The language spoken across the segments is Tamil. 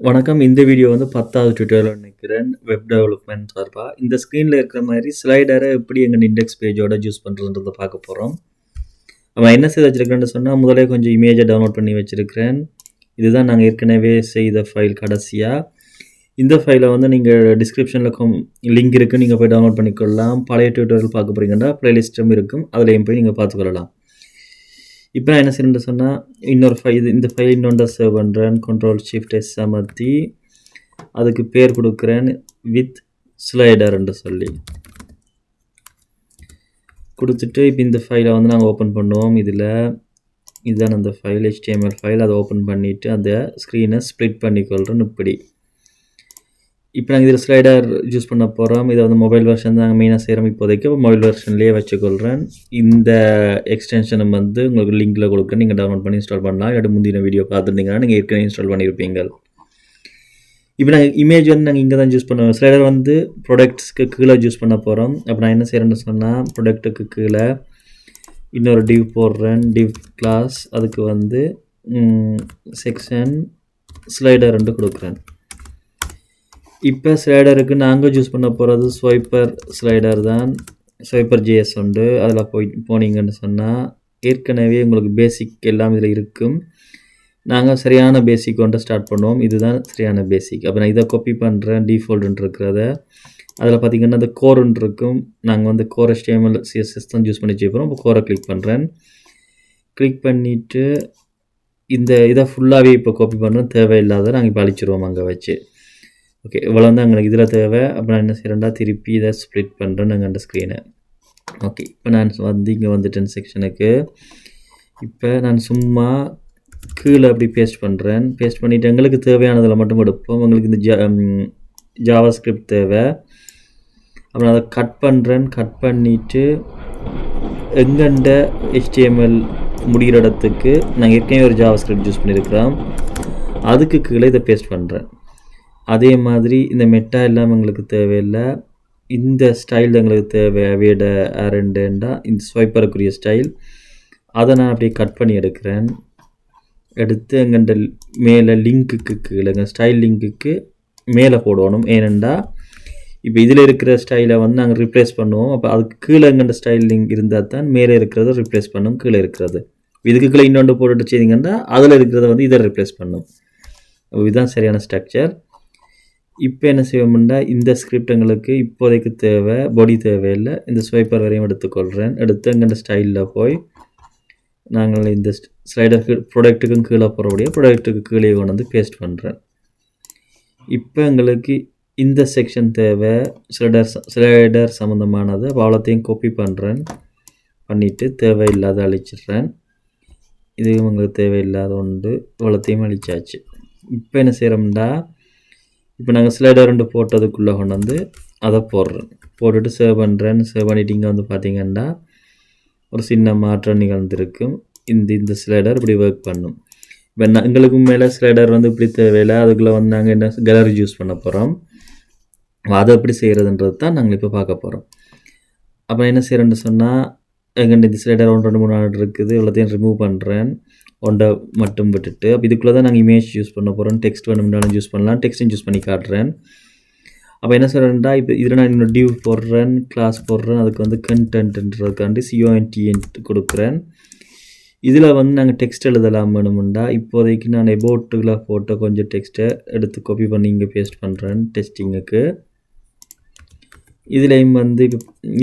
வணக்கம். இந்த வீடியோ வந்து 10வது டியூட்டோரியல் நினைக்கிறேன். வெப் டெவலப்மென்ட் சார்பா. இந்த ஸ்க்ரீன்ல இருக்கிற மாரி ஸ்லைடர எப்படி எங்க இண்டெக்ஸ் பேஜோட யூஸ் பண்றதுன்றத பார்க்க போறோம். நம்ம என்ன செய்து வச்சிருக்கேன்னு சொன்னா, முதலே கொஞ்சம் இமேஜ டவுன்லோட் பண்ணி வச்சிருக்கிறேன். இதுதான் நாங்க ஏற்கனவே செய்த ஃபைல் கடைசியா. இந்த ஃபைல வந்து நீங்க டிஸ்கிரிப்ஷன்ல லிங்க் இருக்கு. நீங்க போய் டவுன்லோட் பண்ணிக்கொள்ளலாம். பழைய டியூட்டோரியல் பார்க்க போறீங்கன்னா, பிளேலிஸ்ட்டும் இருக்கும். அதிலயும் போய் நீங்க பார்த்துக்கொள்ளலாம். இப்ப நான் என்ன செய்றேன்னு சொன்னா, இன்னொரு இந்த ஃபைல் இன்னொன்றை சேவ் பண்றேன். Ctrl+Shift+S அமர்த்தி, அதுக்கு பேர் குடுக்கிறேன் வித் ஸ்லைடர் என்று சொல்லி. குடுத்துட்டு இப்ப இந்த ஃபைலை வந்து நாங்க ஓப்பன் பண்ணுவோம். இதுதான் அந்த ஃபைல் HTML ஃபைல். அதை ஓப்பன் பண்ணிட்டு அந்த ஸ்க்ரீனை ஸ்ப்ளிட் பண்ணிக்கொள்றேன் இப்படி. இப்போ நாங்கள் இதில் ஸ்லைடர் யூஸ் பண்ண போகிறோம். இதை வந்து மொபைல் வெர்ஷன் தான் மெயினாக செய்கிறோம் இப்போதைக்கு. மொபைல் வெர்ஷன்லேயே வச்சுக்கொள்கிறேன். இந்த எக்ஸ்டென்ஷனை வந்து உங்களுக்கு லிங்கில் கொடுக்குறேன். நீங்கள் டவுன்லோட் பண்ணி இன்ஸ்டால் பண்ணலாம். இல்லாட்டி முந்தின வீடியோ பார்த்துருந்தீங்கன்னா நீங்கள் ஏற்கனவே இன்ஸ்டால் பண்ணியிருப்பீங்க. இப்போ நாங்கள் இமேஜ் வந்து நாங்கள் இங்கே தான் யூஸ் பண்ணுவோம். ஸ்லைடர் வந்து ப்ராடக்ட்ஸ்க்கு கீழே யூஸ் பண்ண போகிறோம். அப்போ நான் என்ன செய்கிறேன்னு சொன்னால், ப்ராடக்ட்டுக்கு கீழே இன்னொரு டிவ் போடுறேன். டிவ் கிளாஸ், அதுக்கு வந்து செக்ஷன் ஸ்லைடர் கொடுக்குறேன். இப்போ ஸ்லைடருக்கு நாங்கள் யூஸ் பண்ண போகிறது ஸ்வைப்பர் ஸ்லைடர் தான். ஸ்வைப்பர் JS உண்டு. அதில் போனீங்கன்னு சொன்னால் ஏற்கனவே உங்களுக்கு பேசிக் எல்லாம் இதில் இருக்கும். நாங்கள் சரியான பேசிக் கொண்டு ஸ்டார்ட் பண்ணுவோம். இதுதான் சரியான பேசிக். அப்போ நான் இதை காப்பி பண்ணுறேன். டிஃபால்ட்னு இருக்கிறத அதில் பார்த்தீங்கன்னா இந்த கோர்ன்னு இருக்கும். நாங்கள் வந்து கோர் HTML CSS தான் யூஸ் பண்ணி செய்வோம். இப்போ கோரை கிளிக் பண்ணுறேன். கிளிக் பண்ணிவிட்டு இதை ஃபுல்லாகவே இப்போ காப்பி பண்ணுறோம். தேவையில்லாத நாங்கள் இப்போ அழிச்சிருவோம் அங்கே வச்சு. ஓகே, இவ்வளோ தான் எங்களுக்கு இதில் தேவை. அப்போ நான் என்ன செய்கிறேன்டா, திருப்பி இதை ஸ்ப்ளிட் பண்ணுறேன் நாங்கள் அந்த ஸ்க்ரீனை. ஓகே, இப்போ நான் வந்து இங்கே வந்துட்டேன் செக்ஷனுக்கு. இப்போ நான் சும்மா கீழே அப்படி பேஸ்ட் பண்ணுறேன். பேஸ்ட் பண்ணிவிட்டு எங்களுக்கு தேவையானதில் மட்டும் எடுப்போம். எங்களுக்கு இந்த ஜாவா ஸ்கிரிப்ட் தேவை. அப்புறம் அதை கட் பண்ணுறேன். கட் பண்ணிவிட்டு எங்கண்ட HTML முடிகிற இடத்துக்கு நாங்கள் ஏற்கனவே ஒரு ஜாவா ஸ்கிரிப்ட் யூஸ் பண்ணியிருக்கிறோம். அதுக்கு கீழே இதை பேஸ்ட் பண்ணுறேன். அதே மாதிரி இந்த மெட்டா எல்லாம் எங்களுக்கு தேவையில்லை. இந்த ஸ்டைல் எங்களுக்கு தேவை. வேட ஆரண்டா இந்த ஸ்வைப்பருக்குரிய ஸ்டைல். அதை நான் அப்படியே கட் பண்ணி எடுக்கிறேன். எடுத்து எங்கள்கிட்ட மேலே லிங்க்குக்கு கீழே எங்கள் ஸ்டைல் லிங்க்குக்கு மேலே போடணும். ஏனெண்டா இப்போ இதில் இருக்கிற ஸ்டைலை வந்து நாங்கள் ரிப்ளேஸ் பண்ணுவோம். அப்போ அதுக்கு கீழே எங்கள்கிட்ட ஸ்டைல் லிங்க் இருந்தால் தான் மேலே இருக்கிறத ரிப்ளேஸ் பண்ணும். கீழே இருக்கிறது இதுக்கு கீழே இன்னொன்று போட்டுட்டு செய்திங்கன்னா அதில் இருக்கிறத வந்து இதை ரிப்ளேஸ் பண்ணும். இதுதான் சரியான ஸ்ட்ரக்சர். இப்போ என்ன செய்வோம்னா, இந்த ஸ்கிரிப்ட் எங்களுக்கு இப்போதைக்கு தேவை. பாடி தேவையில்லை. இந்த ஸ்வைப்பர் வரையும் எடுத்துக்கொள்கிறேன். எடுத்து எங்கள்கிட்ட ஸ்டைலில் போய் நாங்கள் இந்த ஸ்லைடருக்கு ப்ராடக்ட்டுக்கும் கீழே போகிறபடியே ப்ராடக்ட்டுக்கு கீழே கொண்டு வந்து பேஸ்ட் பண்ணுறேன். இப்போ எங்களுக்கு இந்த செக்ஷன் தேவை. ஸ்லைடர் சம்மந்தமானது. அவ்வளோத்தையும் காப்பி பண்ணுறேன். பண்ணிவிட்டு தேவையில்லாத அழிச்சிடுறேன். இதுவும் எங்களுக்கு தேவையில்லாத ஒன்று. அவ்வளோத்தையும் அழிச்சாச்சு. இப்போ என்ன செய்கிறோம்டா, இப்போ நாங்கள் ஸ்லைடர் போட்டதுக்குள்ளே கொண்டு வந்து அதை போடுறேன். போட்டுட்டு சேவ் பண்ணுறேன். சேவ் பண்ணிவிட்டு இங்கே வந்து பார்த்தீங்கன்னா ஒரு சின்ன மாற்றம் நிகழ்ந்திருக்கும். இந்த ஸ்லைடர் இப்படி ஒர்க் பண்ணும். இப்போ எங்களுக்கு மேலே ஸ்லைடர் வந்து இப்படி தேவையில்லை. அதுக்குள்ளே வந்து நாங்கள் என்ன கேலரி யூஸ் பண்ண போகிறோம். அதை எப்படி செய்கிறதுன்றது தான் நாங்கள் இப்போ பார்க்க போகிறோம். அப்போ என்ன செய்கிறேன்னு சொன்னால், எங்கள்கிட்ட இந்த ஸ்லைடர் 1 2 3 4 இருக்குது. இவ்வளோத்தையும் ரிமூவ் பண்ணுறேன். ஒன்றை மட்டும் விட்டுட்டு அப்போ இதுக்குள்ளே தான் நாங்கள் இமேஜ் யூஸ் பண்ண போகிறோம். டெக்ஸ்ட் வேணும்னாலும் யூஸ் பண்ணலாம். டெக்ஸ்ட்டும் யூஸ் பண்ணி காட்டுறேன். அப்போ என்ன சொல்கிறேன்டா, இப்போ இதில் நான் இன்னொரு டிவ் போடுறேன். கிளாஸ் போடுறேன். அதுக்கு வந்து கண்டென்ட்ன்றதுக்காண்டி CONTENT கொடுக்குறேன். இதில் வந்து நாங்கள் டெக்ஸ்ட் எழுதலாம் வேணுமுண்டா. இப்போதைக்கு நான் எபோட்டில் போட்ட கொஞ்சம் டெக்ஸ்ட்டை எடுத்து காப்பி பண்ணி இங்கே பேஸ்ட் பண்ணுறேன் டெஸ்டிங்குக்கு. இதுலேயும் வந்து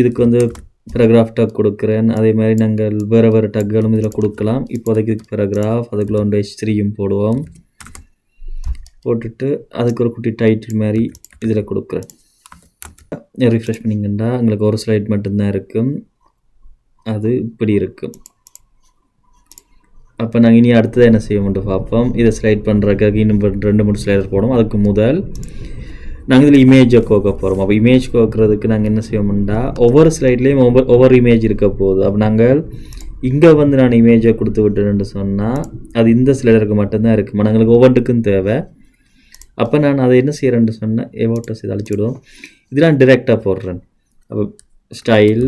இதுக்கு வந்து பேராகிராஃப் டக் கொடுக்குறேன். அதே மாதிரி நாங்கள் வேறு டக்குகளும் இதில் கொடுக்கலாம். இப்போதைக்கு பேராகிராஃப், அதுக்குள்ளே வந்து H3யும் போடுவோம். போட்டுட்டு அதுக்கு ஒரு குட்டி டைட்டில் மாதிரி இதில் கொடுக்குறேன். ரிஃப்ரெஷ் பண்ணிங்கன்னா எங்களுக்கு ஒரு ஸ்லைட் மட்டும்தான் இருக்கும். அது இப்படி இருக்கும். அப்போ நாங்கள் இனி அடுத்தது என்ன செய்வோம்னு பார்ப்போம். இதை ஸ்லைட் பண்ணுறதுக்கு இன்னும் 2 3 ஸ்லைடர் போடுவோம். அதுக்கு முதல் நாங்கள் இதில் இமேஜை கோக்க போகிறோம். அப்போ இமேஜ் கோக்கிறதுக்கு நாங்கள் என்ன செய்வோம்னா, ஒவ்வொரு ஸ்லைட்லேயும் ஒவ்வொரு இமேஜ் இருக்க போகுது. அப்போ நாங்கள் இங்கே வந்து நான் இமேஜை கொடுத்து விட்டேன்னு சொன்னால் அது இந்த ஸ்லைடருக்கு மட்டும்தான் இருக்குது. நாங்களுக்கு ஒவ்வொன்றுக்கும் தேவை. அப்போ நான் அதை என்ன செய்கிறேன்னு சொன்னால் எவோட்டஸ் இதை அழிச்சு விடுவோம். இதெல்லாம் டிரெக்டாக போடுறேன். அப்போ ஸ்டைல்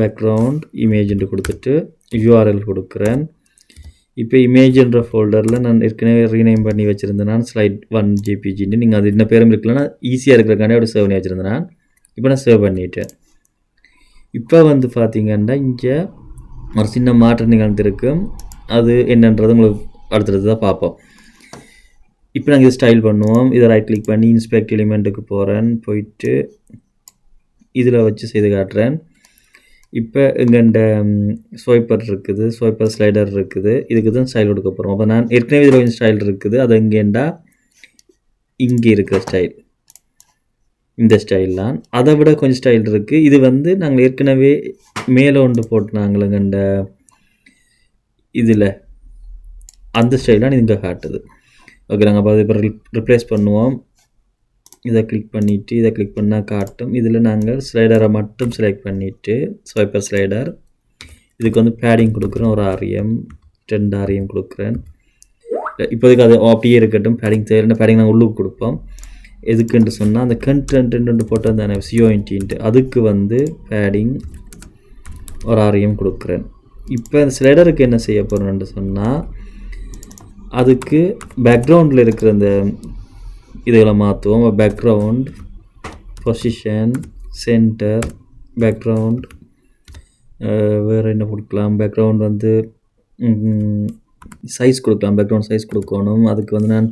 பேக்ரவுண்ட் இமேஜ்ன்ட்டு கொடுத்துட்டு URL கொடுக்குறேன். இப்போ இமேஜ்ன்ற ஃபோல்டரில் நான் ஏற்கனவே ரீநேம் பண்ணி வச்சுருந்தேன் நான் ஸ்லைட் 1 ஜேபிஜின்னு. நீங்கள் அது என்ன பேரும் இருக்கலன்னா ஈஸியாக இருக்கிறக்காண்டி அப்படி சேவ் பண்ணி வச்சுருந்தேன் நான். இப்போ நான் சேவ் பண்ணிட்டேன். இப்போ வந்து பார்த்தீங்கன்னா இங்கே ஒரு சின்ன மாற்றம் நிகழ்ந்திருக்கும். அது என்னன்றது உங்களுக்கு அடுத்தடுத்து தான் பார்ப்போம். இப்போ நாங்கள் இது ஸ்டைல் பண்ணுவோம். இதை ரைட் கிளிக் பண்ணி இன்ஸ்பெக்ட் எலிமெண்ட்டுக்கு போகிறேன். போயிட்டு இதில் வச்சு செய்து காட்டுறேன். இப்போ எங்கள்கிட்ட ஸ்வைப்பர் இருக்குது, ஸ்வைப்பர் ஸ்லைடர் இருக்குது. இதுக்கு தான் ஸ்டைல் கொடுக்க போகிறோம். அப்போ நான் ஏற்கனவே இதில் கொஞ்சம் ஸ்டைல் இருக்குது. அது எங்கேண்டா இங்கே இருக்கிற ஸ்டைல், இந்த ஸ்டைல் தான். அதை விட கொஞ்சம் ஸ்டைல் இருக்குது. இது வந்து நாங்கள் ஏற்கனவே மேலே ஒன்று போட்டு நாங்கள் எங்கள்கிட்ட இதில் அந்த ஸ்டைல் தான் இங்கே காட்டுது. ஓகே, நாங்கள் அப்போ இப்போ ரிப்ளேஸ் பண்ணுவோம். இதை கிளிக் பண்ணிவிட்டு இதை கிளிக் பண்ணால் காட்டும். இதில் நாங்கள் ஸ்லைடரை மட்டும் செலக்ட் பண்ணிவிட்டு ஸ்வைப்பர் ஸ்லைடர் இதுக்கு வந்து பேடிங் கொடுக்குறோம். ஒரு REM 2 REM கொடுக்குறேன். இப்போதைக்கு அது அப்படியே இருக்கட்டும். பேடிங் தேவையான பேடிங் நாங்கள் உள்ளுக்கு கொடுப்போம். எதுக்குன்ட்டு சொன்னால் அந்த கண்டென்ட்டு போட்டு அந்த CONTன்ட்டு அதுக்கு வந்து பேடிங் ஒரு REM கொடுக்குறேன். இப்போ அந்த ஸ்லைடருக்கு என்ன செய்ய போகிறோன்னு சொன்னால் அதுக்கு பேக்ரவுண்டில் இருக்கிற அந்த இதுகளை மாற்றுவோம். பேக்ரவுண்ட், பொசிஷன், சென்டர், பேக்ரவுண்ட், வேறு என்ன கொடுக்கலாம்? பேக்ரவுண்ட் வந்து சைஸ் கொடுக்கலாம். பேக்ரவுண்ட் சைஸ் கொடுக்கணும். அதுக்கு வந்து நான்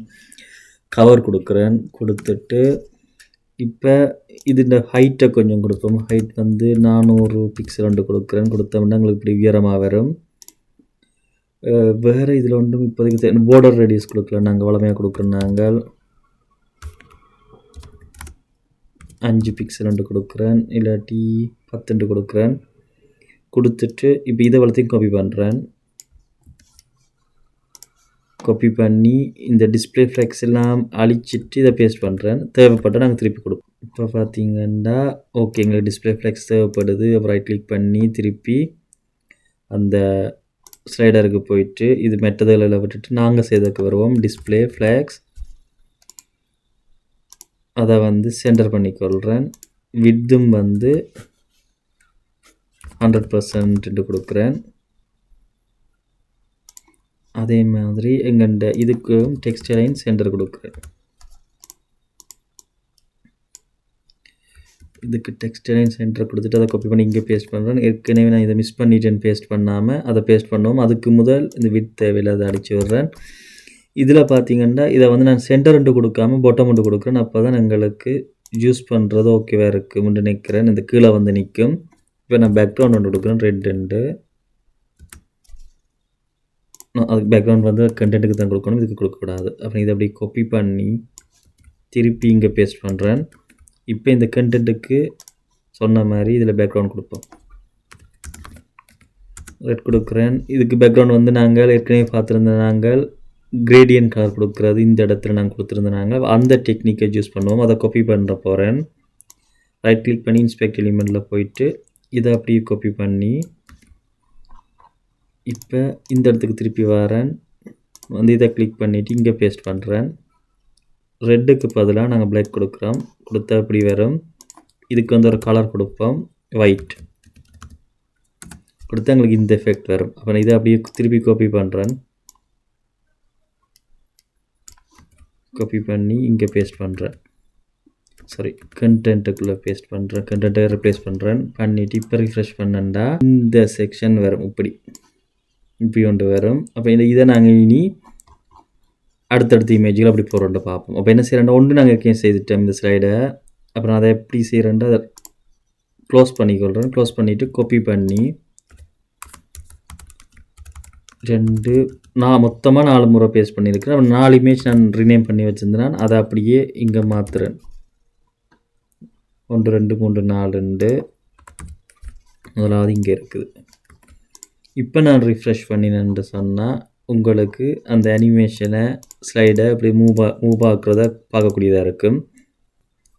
கவர் கொடுக்குறேன். கொடுத்துட்டு இப்போ இந்த ஹைட்டை கொஞ்சம் கொடுப்போம். ஹைட் வந்து 400 பிக்சல் கொடுக்குறேன். கொடுத்தோம்னா எங்களுக்கு இப்படி உயரமாக வரும். வேறு இதில் ஒன்றும் இப்போதைக்கு போர்டர் ரேடியஸ் கொடுக்கல. நாங்கள் வளமையாக கொடுக்குறோம். நாங்கள் 5 பிக்சல் கொடுக்குறேன், இல்லாட்டி 10 கொடுக்குறேன். கொடுத்துட்டு இப்போ இதை வளர்த்தையும் காப்பி பண்ணுறேன். காப்பி பண்ணி இந்த டிஸ்பிளே ஃப்ளெக்ஸ் எல்லாம் அழிச்சிட்டு இதை பேஸ்ட் பண்ணுறேன். தேவைப்பட்டால் நாங்கள் திருப்பி கொடுப்போம். இப்போ பார்த்தீங்கன்னா ஓகே, எங்களுக்கு டிஸ்பிளே ஃப்ளெக்ஸ் தேவைப்படுது. அப்புறம் ரைட் கிளிக் பண்ணி திருப்பி அந்த ஸ்லைடருக்கு போயிட்டு இது மெட்டதில் விட்டுட்டு நாங்கள் செய்ததுக்கு வருவோம். டிஸ்பிளே ஃப்ளெக்ஸ் அதை வந்து சென்டர் பண்ணிக்கொள்கிறேன். வித்தும் வந்து 100% கொடுக்குறேன். அதே மாதிரி எங்கள்கிட்ட இதுக்கு டெக்ஸ்ட் லைன் சென்டர் கொடுக்குறேன். இதுக்கு டெக்ஸ்ட் லைன் சென்டர் கொடுத்துட்டு அதை காப்பி பண்ணி இங்கே பேஸ்ட் பண்ணுறேன். ஏற்கனவே நான் இதை மிஸ் பண்ணிட்டேன்னு பேஸ்ட் பண்ணாமல் அதை பேஸ்ட் பண்ணுவோம். அதுக்கு முதல் இந்த வித் தேவையில்லை அதை அடித்து விடுறேன். இதில் பார்த்தீங்கன்னா இதை வந்து நான் சென்டர் ஒன்று கொடுக்காம பொட்டம் ஒன்று கொடுக்குறேன். அப்போ தான் எங்களுக்கு யூஸ் பண்ணுறது ஓகேவாக இருக்கும்னு நினைக்கிறேன். இந்த கீழே வந்து நிற்கும். இப்போ நான் பேக்ரவுண்ட் ஒன்று கொடுக்குறேன். ரெட் அதுக்கு பேக்ரவுண்ட் வந்து கண்டென்ட்டுக்கு தான் கொடுக்கணும், இதுக்கு கொடுக்கக்கூடாது. அப்புறம் இதை அப்படி காப்பி பண்ணி திருப்பி இங்கே பேஸ்ட் பண்ணுறேன். இப்போ இந்த கண்டென்ட்டுக்கு சொன்ன மாதிரி இதில் பேக்ரவுண்ட் கொடுப்போம். ரெட் கொடுக்குறேன். இதுக்கு பேக்ரவுண்ட் வந்து நாங்கள் ஏற்கனவே பார்த்துருந்த நாங்கள் கிரேடியன்ட் கலர் கொடுக்குறது இந்த இடத்துல நாங்கள் கொடுத்துருந்தோம். அந்த டெக்னிக்கை யூஸ் பண்ணுவோம். அதை காப்பி பண்ணுற போகிறேன். ரைட் கிளிக் பண்ணி இன்ஸ்பெக்ட் எலிமெண்ட்டில் போயிட்டு இதை அப்படியே காப்பி பண்ணி இப்போ இந்த இடத்துக்கு திருப்பி வரேன். வந்து இதை கிளிக் பண்ணிவிட்டு இங்கே பேஸ்ட் பண்ணுறேன். ரெட்டுக்கு பதிலாக நாங்கள் பிளாக் கொடுக்குறோம். கொடுத்தா அப்படி வரும். இதுக்கு வந்து ஒரு கலர் கொடுப்போம், ஒயிட் கொடுத்தா எங்களுக்கு இந்த எஃபெக்ட் வரும். அப்போ இதை அப்படியே திருப்பி காப்பி பண்ணுறேன். காப்பி பண்ணி இங்கே பேஸ்ட் பண்ணுறேன். கண்டென்ட்டுக்குள்ளே பேஸ்ட் பண்ணுறேன். கண்டென்ட்டை ரிப்ளேஸ் பண்ணுறேன். பண்ணிவிட்டு இப்போ ரிஃப்ரெஷ் பண்ணண்டா இந்த செக்ஷன் வரும். இப்படி ஒன்று வரும். அப்போ இதை நாங்கள் இனி அடுத்தடுத்த இமேஜில் அப்படி போகிறோண்டு பார்ப்போம். அப்போ என்ன செய்கிறேன்டா ஒன்று நாங்கள் ஏற்கனவே செய்துட்டோம் இந்த ஸ்லைடை. அப்புறம் அதை எப்படி செய்கிறேன்டா அதை க்ளோஸ் பண்ணிக்கொள்கிறேன். க்ளோஸ் பண்ணிவிட்டு காப்பி பண்ணி நான் மொத்தமாக 4 முறை பேஸ்ட் பண்ணியிருக்கிறேன். அப்புறம் 4 இமேஜ் நான் ரீநேம் பண்ணி வச்சுருந்தேன். அதை அப்படியே இங்கே மாற்றுறேன். 1 2 3 4 முதலாவது இங்கே இருக்குது. இப்போ நான் ரிஃப்ரெஷ் பண்ணினேன்னு சொன்னால் உங்களுக்கு அந்த அனிமேஷனை ஸ்லைடை அப்படி மூவ் ஆக்குறத பார்க்கக்கூடியதாக இருக்கும்.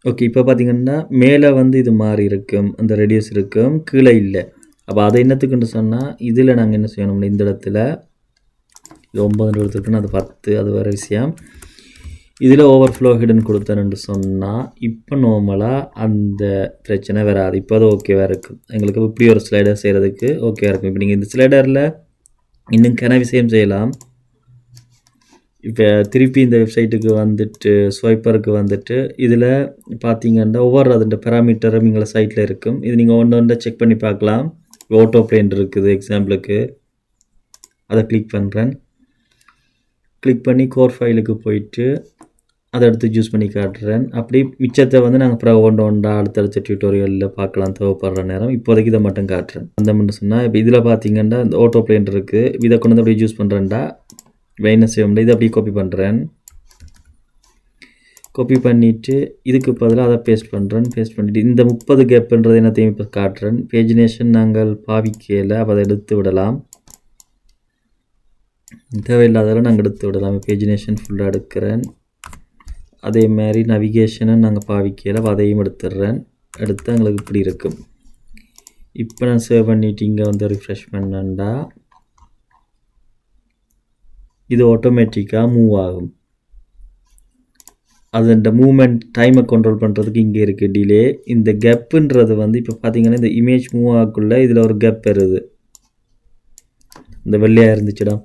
ஓகே, இப்போ பார்த்தீங்கன்னா மேலே வந்து இது மாறி இருக்கும், அந்த ரெடியூஸ் இருக்கும், கீழே இல்லை. அப்போ அதை என்னத்துக்குன்னு சொன்னால் இதில் நாங்கள் என்ன செய்யணும்னா இந்த இடத்துல இது 9 எடுத்துருக்குன்னு அது 10, அது வேறு விஷயம். இதில் ஓவர்ஃப்ளோ ஹிடன் கொடுத்தேன்னு சொன்னால் இப்போ நார்மலாக அந்த பிரச்சனை வராது. இப்போ அது ஓகேவாக இருக்கும். எங்களுக்கு இப்படி ஒரு ஸ்லைடர் செய்கிறதுக்கு ஓகேவாக இருக்கும். இப்போ நீங்கள் இந்த ஸ்லைடரில் இன்னும் கன விஷயம் செய்யலாம். இப்போ திருப்பி இந்த வெப்சைட்டுக்கு வந்துட்டு ஸ்வைப்பருக்கு வந்துட்டு இதில் பார்த்தீங்கன்னா ஒவ்வொரு அதோட பேராமீட்டரும் எங்களை சைட்டில் இருக்கும். இது நீங்கள் ஒன்று ஒன்றை செக் பண்ணி பார்க்கலாம். ஆட்டோ பிளேன் இருக்குது எக்ஸாம்பிளுக்கு, அதை கிளிக் பண்ணுறேன். கிளிக் பண்ணி கோர் ஃபைலுக்கு போயிட்டு அதை எடுத்து யூஸ் பண்ணி காட்டுறேன். அப்படி மிச்சத்தை வந்து நாங்கள் அப்புறம் ஒன்றா அடுத்தடுத்த டியூட்டோரியலில் பார்க்கலாம் தேவைப்படுற நேரம். இப்போதைக்கு இதை மட்டும் காட்டுறேன். அந்த மட்டும் சொன்னால் இப்போ இதில் பார்த்தீங்கன்னா இந்த ஆட்டோ பிளேன் இருக்குது. இதை கொண்டு வந்து அப்படியே யூஸ் பண்ணுறேன்டா என்ன செய்ய முடியாது. இதை அப்படியே காப்பி பண்ணுறேன். காப்பி பண்ணிவிட்டு இதுக்கு பதிலாக அதை பேஸ்ட் பண்ணுறேன். பேஸ்ட் பண்ணிவிட்டு இந்த 30 கேப்புன்றது என்னத்தையும் இப்போ காட்டுறேன். பேஜினேஷன் நாங்கள் பாவிக்கையில் அதை எடுத்து விடலாம். தேவையில்லாதவரை நாங்கள் எடுத்து விடலாம். பேஜினேஷன் ஃபுல்லாக எடுக்கிறேன். அதே மாதிரி நவிகேஷனை நாங்கள் பாவிக்கையில் அதையும் எடுத்துடுறேன். எடுத்து எங்களுக்கு இப்படி இருக்கும். இப்போ நான் சேவ் பண்ணிவிட்டு இங்கே வந்து ரிஃப்ரெஷ் பண்ணேன்டா இது ஆட்டோமேட்டிக்காக மூவ் ஆகும். அது இந்த மூவ்மெண்ட் டைமை கண்ட்ரோல் பண்ணுறதுக்கு இங்கே இருக்குது டிலே. இந்த கேப்புன்றது வந்து இப்போ பார்த்தீங்கன்னா இந்த இமேஜ் மூவ் ஆகக்குள்ளே இதில் ஒரு கேப் வருது. இந்த வெள்ளையாக இருந்துச்சுடா,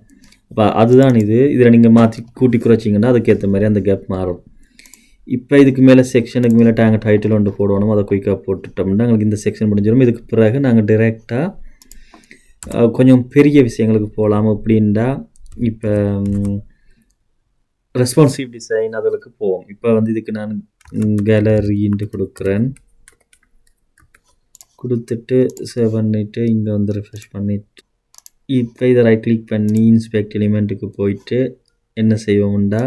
அப்போ அதுதான் இது. இதில் நீங்கள் மாற்றி கூட்டி குறைச்சிங்கன்னா அதுக்கேற்ற மாதிரி அந்த கேப் மாறும். இப்போ இதுக்கு மேலே செக்ஷனுக்கு மேலே நாங்கள் டைட்டில் ஒன்று போடணும். அதை குயிக்காக போட்டுட்டோம்னா எங்களுக்கு இந்த செக்ஷன் முடிஞ்சிடும். இதுக்கு பிறகு நாங்கள் டைரெக்டாக கொஞ்சம் பெரிய விஷயங்களுக்கு போகலாம். அப்படின்டா இப்போ ரெஸ்பான்சிவ் டிசைன் அதுக்கு போவோம். இப்போ வந்து இதுக்கு நான் கேலரின்ட்டு கொடுக்குறேன். கொடுத்துட்டு சேவ் பண்ணிவிட்டு இங்கே வந்து ரிஃப்ரெஷ் பண்ணிவிட்டு இப்போ இதை ரைட் கிளிக் பண்ணி இன்ஸ்பெக்ட் எலிமெண்ட்டுக்கு போயிட்டு என்ன செய்வோம்டா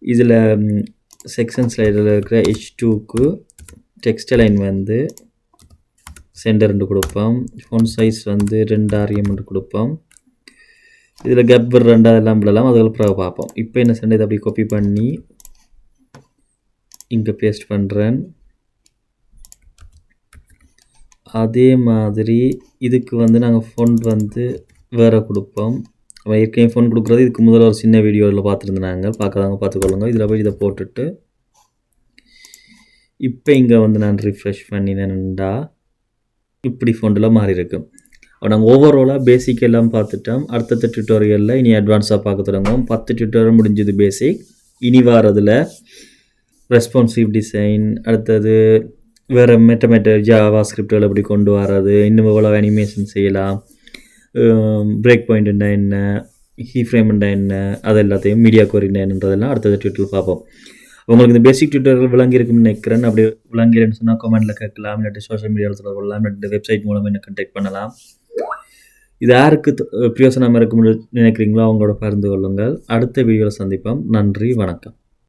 இதில் செக்ஷன் ஸ்லைடில் இருக்கிற H2க்கு டெக்ஸ்ட் லைன் வந்து சென்டர் 2 கொடுப்போம். ஃபோன் சைஸ் வந்து 2 RM கொடுப்போம். இதில் கப்பர் 2 அதெல்லாம் விடலாம். அதுக்கப்புறம் பார்ப்போம். இப்போ என்ன சென்டர் இதை அப்படி காப்பி பண்ணி இங்கே பேஸ்ட் பண்ணுறேன். அதே மாதிரி இதுக்கு வந்து நாங்கள் ஃபோன் வந்து வேறு கொடுப்போம். ஏற்கனவே ஃபோன் கொடுக்குறது இதுக்கு முதல்ல ஒரு சின்ன வீடியோவில் பார்த்துருந்தாங்க. பார்க்காதவங்க பார்த்துக்கொள்ளுங்க. இதில் போய் இதை போட்டுட்டு இப்போ இங்கே வந்து நான் ரிஃப்ரெஷ் பண்ணினேன்டா இப்படி ஃபோனில் மாறி இருக்கும். நாங்கள் ஓவராலாக பேசிக் எல்லாம் பார்த்துட்டோம். அடுத்த டியூட்டோரியலில் இனி அட்வான்ஸாக பார்க்க தொடங்குவோம். 10 டியூட்டோரியல் முடிஞ்சது பேசிக். இனி வாரதில் ரெஸ்பான்சிவ் டிசைன், அடுத்தது வேறு மெட்ட ஜாவா ஸ்கிரிப்டுகள் எப்படி கொண்டு வர்றது, இன்னும் எவ்வளோ அனிமேஷன் செய்யலாம், பிரேக் பாயிண்ட்னா என்ன, ஹீ ஃப்ரேம்னா என்ன, அது எல்லாத்தையும் மீடியா கோரினா என்னன்றதெல்லாம் அடுத்த டியூட்டோரியல் பார்ப்போம். உங்களுக்கு இந்த பேசிக் டியூட்டோரியல் விளங்கியிருக்குன்னு நினைக்கிறேன். அப்படி விளங்கிருன்னு சொன்னால் கமெண்ட்டில் கேட்கலாம். இல்லாட்டி சோஷியல் மீடியாவில் தொடர்பு கொள்ளலாம். இல்லாட்டி வெப்சைட் மூலம் என்ன கண்டெக்ட் பண்ணலாம். இது யாருக்கு பிரயோசனமாக இருக்கும்னு நினைக்கிறீங்களோ அவங்களோட பகிர்ந்து கொள்ளுங்கள். அடுத்த வீடியோவில் சந்திப்போம். நன்றி, வணக்கம்.